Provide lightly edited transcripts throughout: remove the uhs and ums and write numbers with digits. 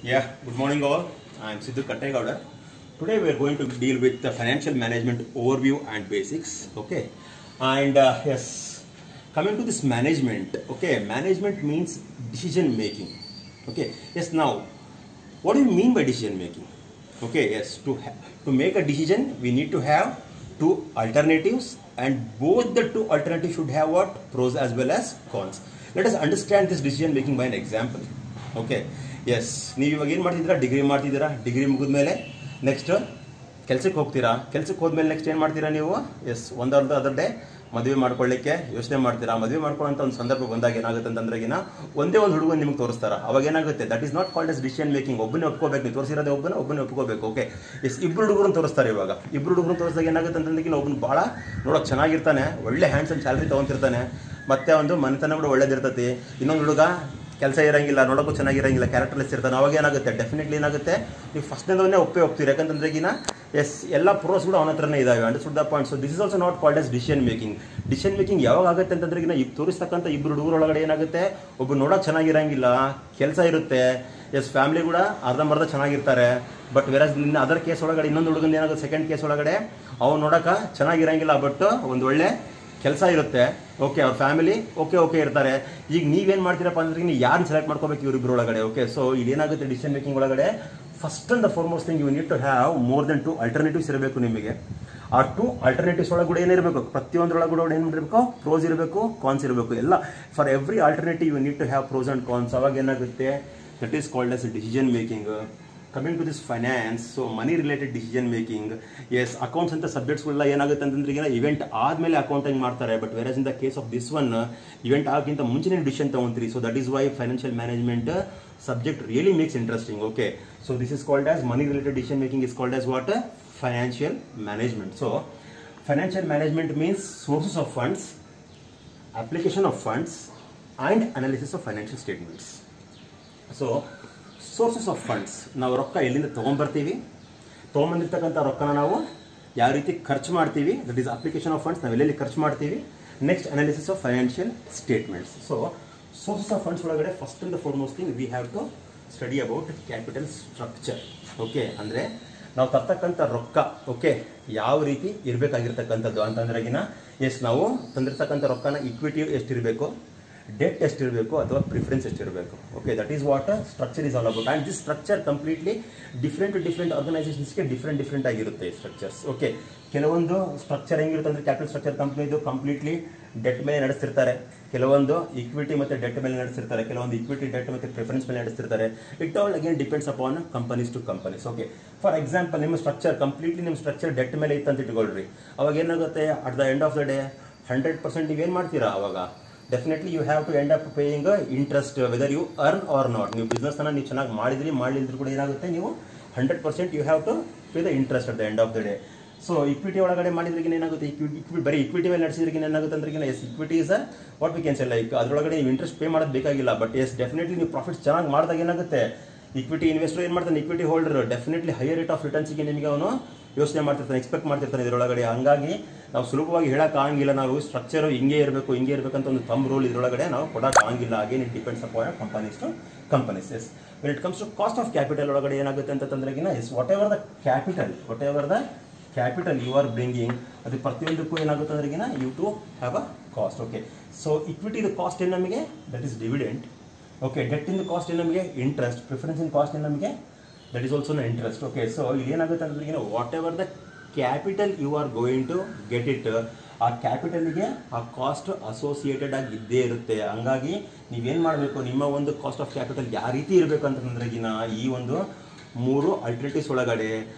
Yeah, good morning all. I'm Sidhu Kattegowda. Today we are going to deal with the financial management overview and basics. Okay, and yes, coming to this management. Okay, management means decision making. Okay, yes. Now, what do you mean by decision making? Okay, yes. To make a decision, we need to have two alternatives, and both the two alternatives should have what pros as well as cons. Let us understand this decision making by an example. Okay. Yes ನೀವು ಇವಾಗ ಏನು ಮಾಡ್ತಿದ್ದೀರಾ degree ಮುಗಿದ್ಮೇಲೆ next ಕೆಲಸಕ್ಕೆ ಹೋಗ್ತೀರಾ ಕೆಲಸಕ್ಕೆ ಹೋದ್ಮೇಲೆ next ಏನು ಮಾಡ್ತೀರಾ ನೀವು ಎಸ್ ಅದರ ಡೇ ಮದುವೆ ಮಾಡ್ಕೊಳ್ಳಿಕ್ಕೆ ಯೋಚನೆ ಮಾಡ್ತೀರಾ ಮದುವೆ ಮಾಡ್ಕೊಳ್ಳೋಂಥ ಒಂದು ಸಂದರ್ಭ ಬಂದಾಗ ಏನಾಗುತ್ತೆ ಅಂತಂದ್ರೆಗಿನ ಒಂದೇ ಒಂದು ಹುಡುಗನ ನಿಮ್ಗೆ ತೋರಿಸ್ತಾರ ಅವಾಗ ಏನಾಗುತ್ತೆ that is not called as decision making ಒಬ್ಬನೇ ಒಪ್ಕೋಬೇಕು ನೀವು ತೋರಿಸಿರೋದೇ ಒಬ್ಬನೇ ಒಪ್ಕೋಬೇಕು ಓಕೆ ಎಸ್ ಇಬ್ಬರು ಹುಡುಗರನ್ನ ತೋರಿಸ್ತಾರೆ ಇವಾಗ ಇಬ್ಬರು ಹುಡುಗರನ್ನ ತೋರಿಸಿದಾಗ ಏನಾಗುತ್ತೆ ಅಂತಂದ್ರೆ ಒಬ್ಬನು ಭಾಳ ನೋಡೋಕೆ ಚೆನ್ನಾಗಿರ್ತಾನೆ ಒಳ್ಳೆ ಹ್ಯಾಂಡ್ಸಮ್ ಸ್ಯಾಲ್ರಿ ತೊಗೊಂತಿರ್ತಾನೆ ಮತ್ತೆ ಒಂದು ಮನೆತನ ಕೂಡ ಒಳ್ಳೇದಿರ್ತೈತಿ ಇನ್ನೊಂದು ಹುಡುಗ ಕೆಲಸ ಇರಂಗಿಲ್ಲ ನೋಡೋಕ್ಕೂ ಚೆನ್ನಾಗಿರಂಗಿಲ್ಲ ಕ್ಯಾರೆಕ್ಟರ್ಲೆಸ್ ಇರ್ತಾನೆ ಅವಾಗ ಏನಾಗುತ್ತೆ ಡೆಫಿನೆಟ್ಲಿ ಏನಾಗುತ್ತೆ ನೀವು ಫಸ್ಟ್ನೇದವನ್ನೇ ಹೋಗ್ತೀರಿ ಯಾಕಂತಂದ್ರೆಗಿನ ಎಸ್ ಎಲ್ಲ ಪ್ರೋಸ್ ಕೂಡ ಅವನ ಹತ್ರನೇ ಇದಾವೆ understood the point so this is also not called as decision making ಯಾವಾಗ ಆಗುತ್ತೆ ಅಂತಂದ್ರೆಗಿನ ಈಗ ತೋರಿಸ್ತಕ್ಕಂಥ ಇಬ್ಬರು ಹುಡುಗರೊಳಗಡೆ ಏನಾಗುತ್ತೆ ಒಬ್ಬ ನೋಡೋಕೆ ಚೆನ್ನಾಗಿರಂಗಿಲ್ಲ ಕೆಲಸ ಇರುತ್ತೆ ಎಸ್ ಫ್ಯಾಮಿಲಿ ಕೂಡ ಅರ್ಧಂಬರ್ಧ ಚೆನ್ನಾಗಿರ್ತಾರೆ ಬಟ್ ವೆರಸ್ ನಿನ್ನ ಅದರ್ ಕೇಸ್ ಒಳಗಡೆ ಇನ್ನೊಂದು ಹುಡುಗಂದು ಏನಾಗುತ್ತೆ ಸೆಕೆಂಡ್ ಕೇಸ್ ಒಳಗಡೆ ಅವ್ನು ನೋಡೋಕೆ ಚೆನ್ನಾಗಿರಂಗಿಲ್ಲ ಬಟ್ ಒಂದು ಒಳ್ಳೆ ಕೆಲಸ ಇರುತ್ತೆ ಓಕೆ ಅವ್ರ ಫ್ಯಾಮಿಲಿ ಓಕೆ ಇರ್ತಾರೆ ಈಗ ನೀವೇನು ಮಾಡ್ತೀರಪ್ಪ ಅಂದ್ರೆ ನೀವು ಯಾರನ್ನ ಸೆಲೆಕ್ಟ್ ಮಾಡ್ಕೋಬೇಕು ಇವರಿಬ್ಬರು ಒಳಗಡೆ ಓಕೆ ಸೊ ಇದೇನಾಗುತ್ತೆ ಡಿಸಿಷನ್ ಮೇಕಿಂಗ್ ಒಳಗಡೆ first and the foremost thing you need to have more than 2 alternatives ಇರಬೇಕು ನಿಮಗೆ ಆ 2 ಆಲ್ಟರ್ನೇಟಿವ್ಸ್ ಒಳಗಡೆ ಏನಿರಬೇಕು ಪ್ರತಿಯೊಂದರೊಳಗಡೆ ಏನಿರಬೇಕು ಪ್ರೋಸ್ ಇರಬೇಕು ಕಾನ್ಸ್ ಇರಬೇಕು ಎಲ್ಲ for every alternative you need to have pros and cons ಅವಾಗ ಏನಾಗುತ್ತೆ that is called as decision making coming to this finance so money related decision making as accounts ಅಂತ ಸಬ್ಜೆಕ್ಟ್ಸ್ಗಳೆಲ್ಲ ಏನಾಗುತ್ತೆ ಅಂತಂದ್ರೆ ಈಗ ಇವೆಂಟ್ ಆದಮೇಲೆ ಅಕೌಂಟಿಂಗ್ ಮಾಡ್ತಾರೆ but whereas in the case of this one event ಆಗಕ್ಕಿಂತ ಮುಂಚೆನೇ ಡಿಸಿಷನ್ ತಗೊಂತೀರಿ so that is why financial management subject really makes interesting okay so this is called as money related decision making is called as what financial management so financial management means sources of funds application of funds and analysis of financial statements so sources of funds ನಾವು ರೊಕ್ಕ ಎಲ್ಲಿಂದ ತೊಗೊಂಬಂದಿರ್ತಕ್ಕಂಥ ರೊಕ್ಕನ ನಾವು ಯಾವ ರೀತಿ ಖರ್ಚು ಮಾಡ್ತೀವಿ that is application of funds ನಾವು ಎಲ್ಲೆಲ್ಲಿ ಖರ್ಚು ಮಾಡ್ತೀವಿ next analysis of financial statements so sources of funds ಒಳಗಡೆ first and the foremost thing we have to study about capital structure okay ಅಂದರೆ ನಾವು ತರ್ತಕ್ಕಂಥ ರೊಕ್ಕ ಓಕೆ ಯಾವ ರೀತಿ ಇರಬೇಕಾಗಿರ್ತಕ್ಕಂಥದ್ದು ಅಂತಂದ್ರೆಗಿನ ಎಸ್ ನಾವು ತಂದಿರ್ತಕ್ಕಂಥ ರೊಕ್ಕನ ಇಕ್ವಿಟಿ ಎಷ್ಟಿರಬೇಕು ಡೆಟ್ ಎಷ್ಟಿರಬೇಕು ಅಥವಾ ಪ್ರಿಫರೆನ್ಸ್ ಎಷ್ಟಿರಬೇಕು okay that is what structure is all about and this structure completely different ಆರ್ಗನೈಸೇಷನ್ಸ್ಗೆ ಡಿಫ್ರೆಂಟ್ ಆಗಿರುತ್ತೆ ಸ್ಟ್ರಕ್ಚರ್ಸ್ ಓಕೆ ಕೆಲವೊಂದು ಸ್ಟ್ರಕ್ಚರ್ ಹೆಂಗಿರುತ್ತೆ ಅಂದರೆ ಕ್ಯಾಪಿಟಲ್ ಸ್ಟ್ರಕ್ಚರ್ ಕಂಪ್ನಿದು ಕಂಪ್ಲೀಟ್ಲಿ ಡೆಟ್ ಮೇಲೆ ನಡೆಸ್ತಿರ್ತಾರೆ ಕೆಲವೊಂದು ಇಕ್ವಿಟಿ ಮತ್ತು ಡೆಟ್ ಮೇಲೆ ನಡೆಸ್ತಿರ್ತಾರೆ ಕೆಲವೊಂದು ಇಕ್ವಿಟಿ ಡೆಟ್ ಮತ್ತು ಪ್ರಿಫರೆನ್ಸ್ ಮೇಲೆ ನಡೆಸ್ತಿರ್ತಾರೆ it all again depends upon companies to companies okay for example ನಿಮ್ಮ ಸ್ಟ್ರಕ್ಚರ್ ಡೆಟ್ ಮೇಲೆ ಇತ್ತು ಅಂತ ಇಟ್ಕೊಳ್ರಿ ಅವಾಗ ಏನಾಗುತ್ತೆ at the end of the day 100% ನೀವೇನು ಮಾಡ್ತೀರಾ ಅವಾಗ definitely you have to end up paying interest whether you earn or not ನೀವು ಬಿಸ್ನೆಸ್ನ ನೀವು ಚೆನ್ನಾಗಿ ಮಾಡಲಿದ್ರು ಕೂಡ ಏನಾಗುತ್ತೆ ನೀವು 100% you have to pay the interest at the end of the day so equity ಒಳಗಡೆ ಮಾಡಿದ್ರಿಗೆ ಏನಾಗುತ್ತೆ ಬರೀ ಇಕ್ವಿಟಿ ಮೇಲೆ ನಡೆಸಿದ್ರಿಗೆ ಏನಾಗುತ್ತೆ ಅಂದ್ರೆ yes equity is what we can say like ಅದರೊಳಗಡೆ ನೀವು ಇಂಟ್ರೆಸ್ಟ್ ಪೇ ಮಾಡೋದು ಬೇಕಾಗಿಲ್ಲ ಬಟ್ ಎಸ್ ಡೆಫಿನೆಟ್ಲಿ ನೀವು ಪ್ರಾಫಿಟ್ಸ್ ಚೆನ್ನಾಗಿ ಮಾಡಿದಾಗ ಏನಾಗುತ್ತೆ ಇಕ್ವಿಟಿ ಇನ್ವೆಸ್ಟರ್ ಏನು ಮಾಡ್ತಾನೆ equity holder definitely higher rate of ರಿಟರ್ನ್ಸ್ಗೆ ನಿಮಗೆ ಅವನು ಯೋಚನೆ ಮಾಡ್ತಿರ್ತಾನೆ ಎಕ್ಸ್ಪೆಕ್ಟ್ ಮಾಡ್ತಿರ್ತಾನೆ ಇದರೊಳಗಡೆ ಹಂಗಾಗಿ ನಾವು ಸುಲಭವಾಗಿ ಹೇಳೋಕ್ಕಾಗಿಲ್ಲ ನಾವು ಸ್ಟ್ರಕ್ಚರ್ ಹಿಂಗೆ ಇರಬೇಕಂತ ಒಂದು ತಮ್ಮ ರೂಲ್ ಇದರೊಳಗಡೆ ನಾವು ಕೊಡೋಕ್ಕಾಗಿಲ್ಲ again it depends upon companies to companies yes when it comes to cost of capital ಒಳಗಡೆ ಏನಾಗುತ್ತೆ ಅಂತಂದ್ರೆಗಿನ yes whatever the capital you are bringing ಅದು ಪ್ರತಿಯೊಂದಕ್ಕೂ ಏನಾಗುತ್ತೆ ಅಂದ್ರೆಗಿನ you to have a cost okay so ಇಕ್ವಿಟಿದು ಕಾಸ್ಟ್ ಏನು ನಮಗೆ that is dividend okay debt ಇನ್ ಕಾಸ್ಟ್ ಏನು ನಮಗೆ ಇಂಟ್ರೆಸ್ಟ್ ಪ್ರಿಫರೆನ್ಸ್ ಇನ್ ಕಾಸ್ಟ್ ಏನು ನಮಗೆ that is also interest okay so ಇದೇನಾಗುತ್ತೆ ಅಂದ್ರೆ what ever the capital you are going to get it ಆ ಕ್ಯಾಪಿಟಲ್ಗೆ ಆ ಕಾಸ್ಟ್ ಅಸೋಸಿಯೇಟೆಡ್ ಆಗಿ ಇದ್ದೇ ಇರುತ್ತೆ ಹಂಗಾಗಿ ನೀವೇನು ಮಾಡಬೇಕು ನಿಮ್ಮ ಒಂದು ಕಾಸ್ಟ್ ಆಫ್ ಕ್ಯಾಪಿಟಲ್ ಯಾವ ರೀತಿ ಇರಬೇಕು ಅಂತಂದ್ರೆಗಿನ ಈ ಒಂದು 3 ಆಲ್ಟರ್ನೇಟಿವ್ಸ್ ಒಳಗಡೆ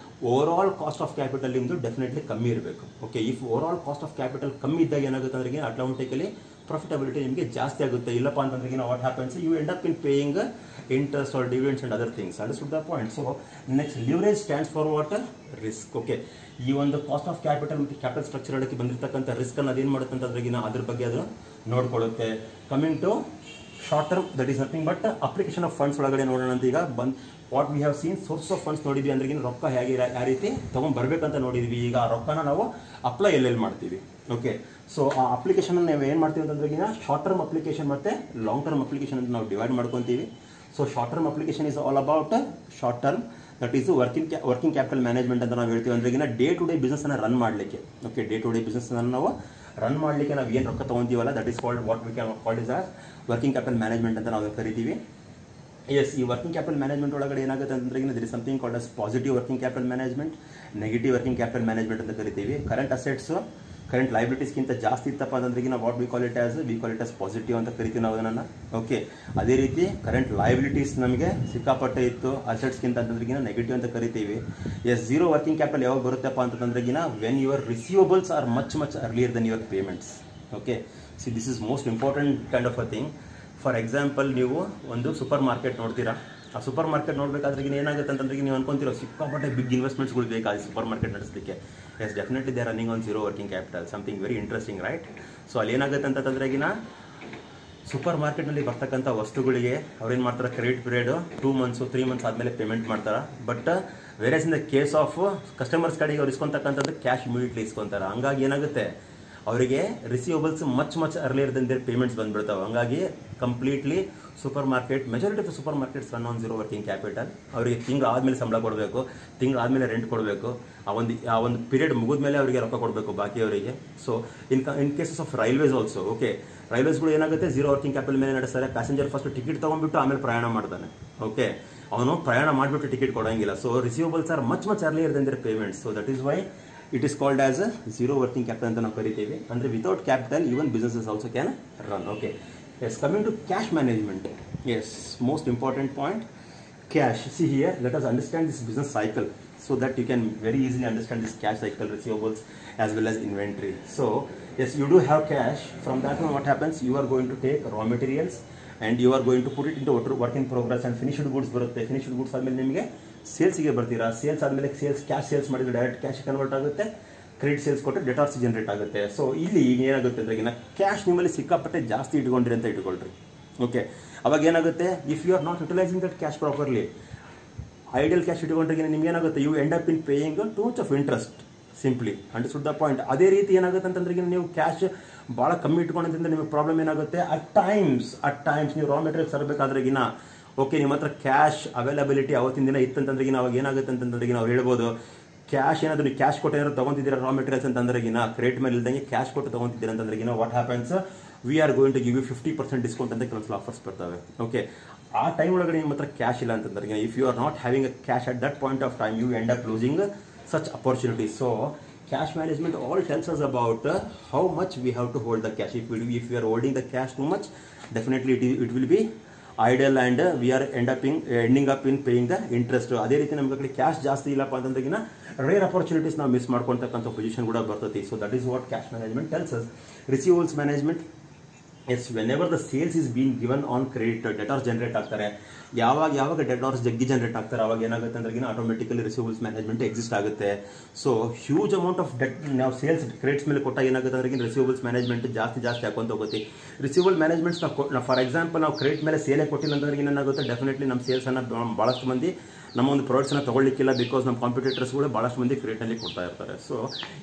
over all cost of capital ನಿಮ್ಮದು ಡೆಫಿನೆಟ್ಲಿ ಕಮ್ಮಿ ಇರಬೇಕು okay if over all cost of capital ಕಮ್ಮಿ ಇದ್ದಾಗ ಏನಾಗುತ್ತೆ ಅಂದ್ರೆ ಆಟೋಮೆಟಿಕಲಿ ಪ್ರಾಫಿಟಬಿಲಿಟಿ ನಿಮಗೆ ಜಾಸ್ತಿ ಆಗುತ್ತೆ ಇಲ್ಲಪ್ಪ ಅಂತಂದ್ರೆ what happens you end up in paying interest or dividends and other things understood the point so next leverage stands for what risk okay ಈ ಒಂದು ಕಾಸ್ಟ್ ಆಫ್ ಕ್ಯಾಪಿಟಲ್ ಮತ್ತು ಕ್ಯಾಪಿಟಲ್ ಸ್ಟ್ರಕ್ಚರ್ ಒಳಗೆ ಬಂದಿರತಕ್ಕಂಥ ರಿಸ್ಕ್ ಅನ್ನು ಅದೇನು ಮಾಡುತ್ತೆ ಅಂತಂದ್ರೆ ಅದ್ರ ಬಗ್ಗೆ ಅದು ನೋಡ್ಕೊಳ್ಳುತ್ತೆ coming to short term that is nothing but application of funds ಒಳಗಡೆ ನೋಡೋಣ ಅಂತ ಈಗ what we have seen source of funds ನೋಡಿದ್ವಿ ಅಂದ್ರೆ ರೊಕ್ಕ ಹೇಗೆ ಯಾವ ರೀತಿ ತೊಗೊಂಡ್ಬರ್ಬೇಕಂತ ನೋಡಿದ್ವಿ ಈಗ ಆ ರೊಕ್ಕನ ನಾವು ಅಪ್ಲೈ ಎಲ್ಲೆಲ್ಲಿ ಮಾಡ್ತೀವಿ ಓಕೆ ಸೊ ಆ ಅಪ್ಲಿಕೇಶನ್ ನಾವು ಏನು ಮಾಡ್ತೀವಿ ಅಂತಂದ್ರೆ ಶಾರ್ಟ್ ಟರ್ಮ್ ಅಪ್ಲಿಕೇಶನ್ ಮತ್ತು ಲಾಂಗ್ ಟರ್ಮ್ ಅಪ್ಲಿಕೇಶನ್ ಅಂತ ನಾವು ಡಿವೈಡ್ ಮಾಡ್ಕೊತೀವಿ so short term application is all about short term, that is working capital management ಅಂತ ನಾವು ಹೇಳ್ತೀವಿ. ಅಂದ್ರೆ ಡೇ ಟು ಡೇ ಬಿಸ್ನೆಸ್ ಅನ್ನ ರನ್ ಮಾಡಲಿಕ್ಕೆ, okay, day to day business ನಾವು ರನ್ ಮಾಡಲಿಕ್ಕೆ ನಾವು ಏನು ರೊಕ್ಕ ತೊಗೊಂತೀವಲ್ಲ, that is called what we can called is as working capital management ಅಂತ ನಾವು ಕರಿತೀವಿ. ಎಸ್, ಈ ವರ್ಕಿಂಗ್ ಕ್ಯಾಪಿಟಲ್ ಮ್ಯಾನೇಜ್ಮೆಂಟ್ ಒಳಗಡೆ ಏನಾಗುತ್ತೆ ಅಂದ್ರೆ there is something called as positive working capital management, negative working capital management ಅಂತ ಕರಿತೀವಿ. ಕರೆಂಟ್ ಅಸೆಟ್ಸ್ ಕರೆಂಟ್ ಲೈಬಿಲಿಟೀಸ್ಗಿಂತ ಜಾಸ್ತಿ ಇತ್ತಪ್ಪ ಅಂತಂದ್ರೆ ನಾವು what we call it as positive ಅಂತ ಕರಿತೀವಿ ನಾವು ಅದನ್ನು. ಓಕೆ, ಅದೇ ರೀತಿ ಕರೆಂಟ್ ಲೈಬಿಲಿಟೀಸ್ ನಮಗೆ ಸಿಕ್ಕಾಪಟ್ಟೆ ಇತ್ತು ಅಸೆಟ್ಸ್ಗಿಂತ ಅಂತಂದ್ರೆಗಿನ ನೆಗೆಟಿವ್ ಅಂತ ಕರಿತೀವಿ. ಎಸ್, ಝೀರೋ ವರ್ಕಿಂಗ್ ಕ್ಯಾಪಿಟಲ್ ಯಾವಾಗ ಬರುತ್ತಪ್ಪ ಅಂತಂದ್ರೆಗಿನ when your receivables are much earlier than your payments. Okay, see this is most important kind of a thing. For example, ನೀವು ಒಂದು ಸೂಪರ್ ಮಾರ್ಕೆಟ್ ನೋಡ್ತೀರಾ. ಆ ಸೂಪರ್ ಮಾರ್ಕೆಟ್ ನೋಡಬೇಕಾದ್ರೆ ಏನಾಗುತ್ತೆ ಅಂತಂದ್ರೆ ನೀವು ಅನ್ಕೊಂತೀರೋ ಸಿಕ್ಕಾಪಟ್ಟೆ ಬಿಗ್ ಇನ್ವೆಸ್ಟ್ಮೆಂಟ್ಸ್ಗಳು ಬೇಕಾಗಿ ಸೂಪರ್ ಮಾರ್ಕೆಟ್ ನಡೆಸಲಿಕ್ಕೆ. Yes, definitely they are running on zero working capital, something very interesting, right? So ಅಲ್ಲಿ ಏನಾಗುತ್ತೆ ಅಂತಂದ್ರೆಗಿನ ಸೂಪರ್ ಮಾರ್ಕೆಟ್ನಲ್ಲಿ ಬರ್ತಕ್ಕಂಥ ವಸ್ತುಗಳಿಗೆ ಅವ್ರೇನು ಮಾಡ್ತಾರೆ, ಕ್ರೆಡಿಟ್ ಪೀರಿಯಡ್ 2 ಮಂತ್ಸು 3 ಮಂತ್ಸ್ ಆದಮೇಲೆ ಪೇಮೆಂಟ್ ಮಾಡ್ತಾರೆ. But whereas in the case of customers ಕಡೆಗೆ ಅವ್ರು ಇಸ್ಕೊಂತಕ್ಕಂಥದ್ದು ಕ್ಯಾಶ್ ಇಮಿಡಿಯೇಟ್ಲಿ ಇಸ್ಕೊಂತಾರೆ. ಹಂಗಾಗಿ ಏನಾಗುತ್ತೆ, ಅವರಿಗೆ receivables much earlier than their payments ಬಂದ್ಬಿಡ್ತಾವೆ. ಹಂಗಾಗಿ completely super market, majority of super markets run on zero working capital. ಅವರಿಗೆ ತಿಂಗಳು ಆದಮೇಲೆ ಸಂಬಳ ಕೊಡಬೇಕು, ತಿಂಗಳು ಆದಮೇಲೆ ರೆಂಟ್ ಕೊಡಬೇಕು, ಆ ಒಂದು ಪೀರಿಯಡ್ ಮುಗಿದ ಮೇಲೆ ಅವರಿಗೆ ರೊಕ್ಕ ಕೊಡಬೇಕು ಬಾಕಿಯವರಿಗೆ. So in cases of railways also, okay, ರೈಲ್ವೇಸ್ಗಳು ಏನಾಗುತ್ತೆ ಝೀರೋ ವರ್ಕಿಂಗ್ ಕ್ಯಾಪಿಟಲ್ ಮೇಲೆ ನಡೆಸ್ತಾರೆ. ಪ್ಯಾಸೆಂಜರ್ ಫಸ್ಟ್ ಟಿಕೆಟ್ ತೊಗೊಂಡ್ಬಿಟ್ಟು ಆಮೇಲೆ ಪ್ರಯಾಣ ಮಾಡ್ತಾನೆ. ಓಕೆ, ಅವನು ಪ್ರಯಾಣ ಮಾಡಿಬಿಟ್ಟು ಟಿಕೆಟ್ ಕೊಡೋಂಗಿಲ್ಲ. So receivables are much earlier than their payments. So that is why it is called as zero working capital ಅಂತ ನಾವು ಕರಿತೀವಿ. ಅಂದರೆ without capital even businesses also can run. Okay, yes, coming to cash management. Yes, most important point, cash. See here, let us understand this business cycle so that you can very easily understand this cash cycle, receivables as well as inventory. So yes, you do have cash. From that one, what happens, you are going to take raw materials and you are going to put it into work in progress and finished goods ಬರುತ್ತೆ. finished goods ಆದಮೇಲೆ ನಿಮಗೆ ಸೇಲ್ಸ್ಗೆ ಬರ್ತೀರಾ. Sales ಆದಮೇಲೆ cash sales ಮಾಡಿದ್ರೆ direct cash convert ಆಗುತ್ತೆ, credit sales ಕೊಟ್ಟರೆ ಡೆಟಾರ್ಸ್ generate ಆಗುತ್ತೆ. So ಇಲ್ಲಿ ಈಗ ಏನಾಗುತ್ತೆ ಅಂದ್ರೆ ಕ್ಯಾಶ್ ನಿಮ್ಮಲ್ಲಿ ಸಿಕ್ಕಾಪಟ್ಟೆ ಜಾಸ್ತಿ ಇಟ್ಕೊಂಡ್ರಿ ಅಂತ ಇಟ್ಕೊಳ್ರಿ. ಓಕೆ, ಅವಾಗ ಏನಾಗುತ್ತೆ, if you are not utilising that cash properly, ideal cash ಇಟ್ಕೊಂಡ್ರೆ ನಿಮ್ಗೆ ಏನಾಗುತ್ತೆ, you end up in paying too much of interest. Simply understood the point. ಅದೇ ರೀತಿ ಏನಾಗುತ್ತೆ ಅಂತಂದ್ರೆ ನೀವು ಕ್ಯಾಶ್ ಭಾಳ ಕಮ್ಮಿ ಇಟ್ಕೊಂಡಿದ್ದರಿಂದ ನಿಮಗೆ ಪ್ರಾಬ್ಲಮ್ ಏನಾಗುತ್ತೆ, ಅಟ್ ಟೈಮ್ಸ್ ನೀವು ರಾ ಮೆಟೀರಿಯಲ್ಸ್ ತರಬೇಕಾದ್ರೆಗಿನ, ಓಕೆ, ನಿಮ್ಮ ಹತ್ರ ಕ್ಯಾಶ್ ಅವೈಲಬಿಲಿಟಿ ಅವತ್ತಿನ ದಿನ ಇತ್ತಂತಂದ್ರೆಗಿನ ಅವಾಗ ಏನಾಗುತ್ತೆ ಅಂತಂದ್ರೆಗಿನ ನಾವು ಹೇಳ್ಬೋದು, ಕ್ಯಾಶ್ ಏನಾದರೂ ನೀವು ಕ್ಯಾಶ್ ಕೊಟ್ಟು ಏನಾದ್ರು ತೊಗೊಂತಿದ್ದೀರಾ ರಾ ಮೆಟೀರಿಯಲ್ಸ್ ಅಂತಂದ್ರೆಗಿನ, ಕ್ರೆಡಿಟ್ ಮೇಲೆ ಇಲ್ದಂಗೆ ಕ್ಯಾಶ್ ಕೊಟ್ಟು ತೊಗೊಂತಿದ್ದೀರಾ ಅಂತಂದ್ರೆಗಿನ what happens, we are going to give you 50% discount ಅಂತ ಕೆಲವೊಂದು ಆಫರ್ಸ್ ಬರ್ತವೆ. ಓಕೆ, ಆ ಟೈಮ್ ಒಳಗಡೆ ನಿಮ್ಮ ಹತ್ರ ಕ್ಯಾಶ್ ಇಲ್ಲ ಅಂತಂದ್ರೆ, if you are not having a cash at that point of time, you end up losing such opportunities. So cash management all tells us about how much we have to hold the cash. If we are holding the cash too much, definitely it will be idle and we are ending up in paying the interest. ಅದೇ ರೀತಿ ನಮಗೆ ಕಡೆ cash ಜಾಸ್ತಿ ಇಲ್ಲಪ್ಪ ಅಂತಂದ್ರೆಗಿನ rare opportunities ನಾವು miss ಮಾಡ್ಕೊಳ್ತಕ್ಕಂಥ position ಕೂಡ ಬರ್ತೈತಿ. So that is what cash management tells us. Receivals management, yes, whenever the sales is been given on credit, debtors generate ಆಗ್ತಾರೆ. ಯಾವಾಗ ಡೆಟಾರ್ಸ್ ಜಗ್ಗಿ ಜನರೇಟ್ ಆಗ್ತಾರೆ ಅವಾಗ ಏನಾಗುತ್ತೆ ಅಂದ್ರೆ ಆಟೋಮೆಟಿಕಲಿ ರಿಸೀವಲ್ಸ್ ಮ್ಯಾನೇಜ್ಮೆಂಟ್ ಎಕ್ಸಿಸ್ಟ್ ಆಗುತ್ತೆ. So huge amount of debt ನಾವು sales credits ಮೇಲೆ ಕೊಟ್ಟಾಗ ಏನಾಗುತ್ತೆ ಅಂದ್ರೆ ರಿಸೀವಲ್ಸ್ ಮ್ಯಾನೇಜ್ಮೆಂಟ್ ಜಾಸ್ತಿ ಹಾಕೊಂತ ಹೋಗುತ್ತೆ. ರಿಸೀವಲ್ ಮ್ಯಾನೇಜ್ಮೆಂಟ್ಸ್ ನಾವು ಫಾರ್ ಎಕ್ಸಾಂಪಲ್ ನಾವು ಕ್ರೆಡಿಟ್ ಮೇಲೆ ಸೇಲೇ ಕೊಟ್ಟಿಲ್ಲ ಅಂದ್ರೆ ಏನಾಗುತ್ತೆ, ಡೆಫಿನೆಟ್ಲಿ ನಮ್ಮ ಸೇಲ್ಸನ್ನು ಭಾಳಷ್ಟು ಮಂದಿ ನಮ್ಮ ಒಂದು ಪ್ರಾಡಕ್ಟ್ಸನ್ನು ತೊಗೊಳ್ಳಿಕ್ಕಿಲ್ಲ, ಬಿಕಾಸ್ ನಮ್ಮ ಕಾಂಪಿಟೇಟರ್ಸ್ಗಳು ಭಾಳಷ್ಟು ಮಂದಿ ಕ್ರೆಡಿಟಲ್ಲಿ ಕೊಡ್ತಾ ಇರ್ತಾರೆ. So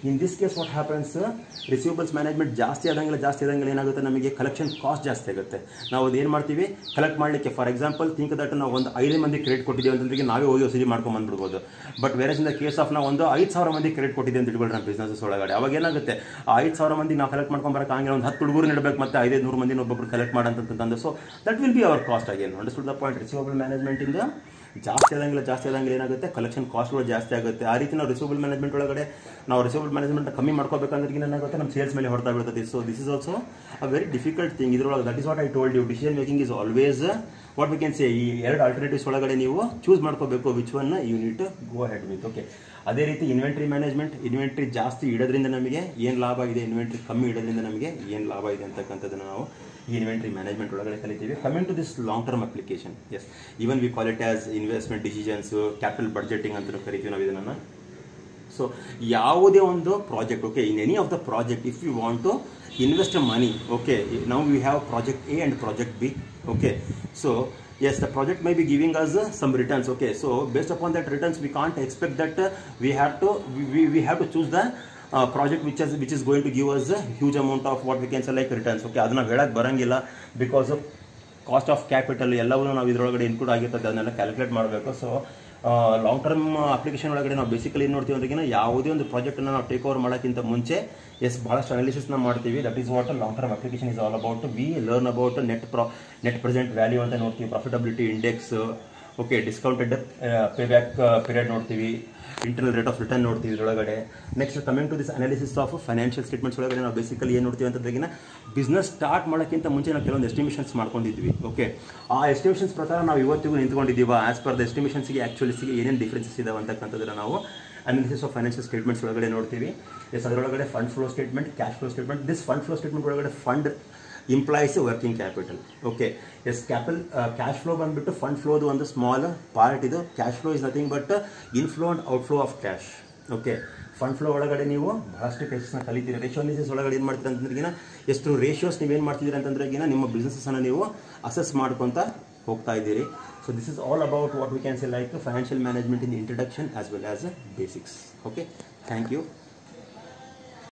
in this case what happens, receivables management ಜಾಸ್ತಿ ಆದಂಗೆಲ್ಲ ಏನಾಗುತ್ತೆ, ನಮಗೆ ಕಲೆಕ್ಷನ್ ಕಾಸ್ಟ್ ಜಾಸ್ತಿ ಆಗುತ್ತೆ. ನಾವು ಅದೇನು ಮಾಡ್ತೀವಿ, ಕಲೆಕ್ಟ್ ಮಾಡಲಿಕ್ಕೆ ಫಾರ್ ಎಕ್ಸಾಂಪಲ್ ಥಿಂಕ್ ದಟ್ ನಾವು ಒಂದು 5 ಮಂದಿ ಕ್ರೆಡಿಟ್ ಕೊಟ್ಟಿದ್ದೀವಿ ಅಂತಂದ್ರೆ ನಾವೇ ಹೋಗಿ ವಸೂಲಿ ಮಾಡ್ಕೊಂಡು ಬಂದ್ಬಿಡ್ಬೋದು. But whereas in the case of ನಾವು ಒಂದು 5,000 ಮಂದಿ ಕ್ರೆಡಿಟ್ ಕೊಟ್ಟಿದ್ದೀವಿ ಅಂತ ಇಟ್ಕೊಳ್ಳಿ ನಮ್ಮ ಬಿಸ್ನೆಸ್ ಒಳಗಡೆ, ಅವಾಗ ಏನಾಗುತ್ತೆ, ಆ 5,000 ಮಂದಿ ನಾವು ಕಲೆಕ್ಟ್ ಮಾಡ್ಕೊಂಡು ಬರೋಕೆ ಹಂಗೆ ಒಂದು 10 ಹುಡುಗರು ನೀಡಬೇಕು, ಮತ್ತೆ 500 ಮಂದಿ ಒಬ್ಬೊಬ್ರು ಕಲೆಕ್ಟ್ ಮಾಡಂತಂದ್ರೆ so that will be our cost again. Understood the point. Receivable management ಇಂದ ಜಾಸ್ತಿ ಆದಂಗೆ ಏನಾಗುತ್ತೆ, ಕಲೆಕ್ಷನ್ ಕಾಸ್ಟ್ಗಳು ಜಾಸ್ತಿ ಆಗುತ್ತೆ. ಆ ರೀತಿ ನಾವು ರಿಸೀವಬಲ್ ಮ್ಯಾನೇಜ್ಮೆಂಟ್ ಒಳಗಡೆ ನಾವು ರಿಸೀವಬಲ್ ಮ್ಯಾನೇಜ್ಮೆಂಟ್ ಕಮ್ಮಿ ಮಾಡ್ಕೋಬೇಕಂದ್ರೆ ಏನಾಗುತ್ತೆ, ನಮ್ಮ ಸೇಲ್ಸ್ ಮೇಲೆ ಹೊಡ್ತಾ ಬೀಳ್ತದೆ. So this is also a very difficult thing. ಇದ್ರೊಳಗೆ that is what I told you, decision making is always what we can say, ಈ 2 ಆಲ್ಟರ್ನೇಟಿವ್ಸ್ ಒಳಗಡೆ ನೀವು ಚೂಸ್ ಮಾಡ್ಕೋಬೇಕು, which one you need to go head with. Okay, ಅದೇ ರೀತಿ inventory management. Inventory ಜಾಸ್ತಿ ಇಡೋದ್ರಿಂದ ನಮಗೆ ಏನು ಲಾಭ ಇದೆ, ಇನ್ವೆಂಟ್ರಿ ಕಮ್ಮಿ ಇಡೋದ್ರಿಂದ ನಮಗೆ ಏನು ಲಾಭ ಇದೆ ಅಂತಕ್ಕಂಥದ್ದನ್ನು ನಾವು ಈ ಇನ್ವೆಂಟ್ರಿ ಮ್ಯಾನೇಜ್ಮೆಂಟ್ ಒಳಗಡೆ ಕಲಿತೀವಿ. Coming to this long term application, yes, even we call it as investment decisions, capital budgeting ಅಂತ ಕರಿತೀವಿ ನಾವು ಇದನ್ನು. ಸೊ ಯಾವುದೇ ಒಂದು project, okay, in any of the project if you want to invest money, okay, now we have project A and project B, okay, so yes, the project may be giving us some returns, okay, so based upon that returns we can't expect that we have to choose the project which is going to give us a huge amount of what we can say like returns, okay, adana ಹೇಳಕ್ಕೆ ಬರಂಗಿಲ್ಲ, because of cost of capital ಎಲ್ಲವೂ ನಾವು ಇದರೊಳಗಡೆ include ಆಗಿರ್ತದೆ, ಅದನ್ನೆಲ್ಲ calculate ಮಾಡಬೇಕು. So long term application ಒಳಗಡೆ ನಾವು ಬೇಸಿಕಲಿ ಏನು ನೋಡ್ತೀವಿ ಅಂದ್ರೆ ಯಾವುದೇ ಒಂದು ಪ್ರಾಜೆಕ್ಟನ್ನು ನಾವು ಟೇಕ್ ಓವರ್ ಮಾಡೋಕ್ಕಿಂತ ಮುಂಚೆ ಭಾಳಷ್ಟು ಅನಾಲಿಸಿಸ್ನ ಮಾಡ್ತೀವಿ. That is what long term application is all about. We learn about net present value ಅಂತ ನೋಡ್ತೀವಿ, profitability index, okay, discounted pay back period ನೋಡ್ತೀವಿ, ಇಂಟರ್ನಲ್ ರೇಟ್ ಆಫ್ ರಿಟರ್ನ್ ನೋಡ್ತೀವಿ ಇದರೊಳಗಡೆ. Next coming to this analysis of financial statements ಒಳಗಡೆ ನಾವು basically ಏನು ನೋಡ್ತೀವಿ ಅಂತಂದ್ರೆ ಬಿಸ್ನೆಸ್ ಸ್ಟಾರ್ಟ್ ಮಾಡೋಕ್ಕಿಂತ ಮುಂಚೆ ನಾವು ಕೆಲವೊಂದು ಎಸ್ಟಿಮೇಷನ್ಸ್ ಮಾಡ್ಕೊಂಡಿದ್ವಿ. ಓಕೆ, ಆ ಎಸ್ಟಿಮೇಷನ್ಸ್ ಪ್ರಕಾರ ನಾವು ಇವತ್ತಿಗೂ ನಿಂತ್ಕೊಂಡಿದ್ದೀವಿ. ಆಸ್ ಪರ್ ದ ಎಸ್ಟಿಮೇಷನ್ಸ್ಗೆ ಆ್ಯಕ್ಚುಲಿಗೆ ಏನೇನು ಡಿಫ್ರೆನ್ಸಸ್ ಇದಾವೆ ಅಂತಕ್ಕಂಥದ್ದನ್ನು ನಾವು ಅನಾಲಿಸಿಸ್ ಆಫ್ ಫೈನಾನ್ಷಿಯಲ್ ಸ್ಟೇಟ್ಮೆಂಟ್ಸ್ ಒಳಗಡೆ ನೋಡ್ತೀವಿ. ಅದರೊಳಗಡೆ fund flow statement, cash flow statement. This fund flow statement ಒಳಗಡೆ fund implies working capital. Okay, cash flow ಬಂದುಬಿಟ್ಟು ಫಂಡ್ ಫ್ಲೋದು ಒಂದು ಸ್ಮಾಲ್ ಪಾರ್ಟ್. ಇದು cash flow is nothing but inflow and outflow of cash. Okay, fund flow ಒಳಗಡೆ ನೀವು ಬಹಳಷ್ಟು ಕೇಸಸ್ನ ಕಲಿತೀರಿ. Ratio analysis ಒಳಗಡೆ ಏನು ಮಾಡ್ತೀರಿ ಅಂತಂದ್ರೆ ಎಷ್ಟು ರೇಷಿಯೋಸ್ ನೀವೇನು ಮಾಡ್ತಿದ್ದೀರಿ ಅಂತಂದ್ರೆ ನಿಮ್ಮ ಬಿಸ್ನೆಸನ್ನು ನೀವು ಅಸೆಸ್ ಮಾಡ್ಕೊತಾ ಹೋಗ್ತಾ ಇದ್ದೀರಿ. So this is all about what we can say like financial management in introduction as well as basics. Okay, thank you.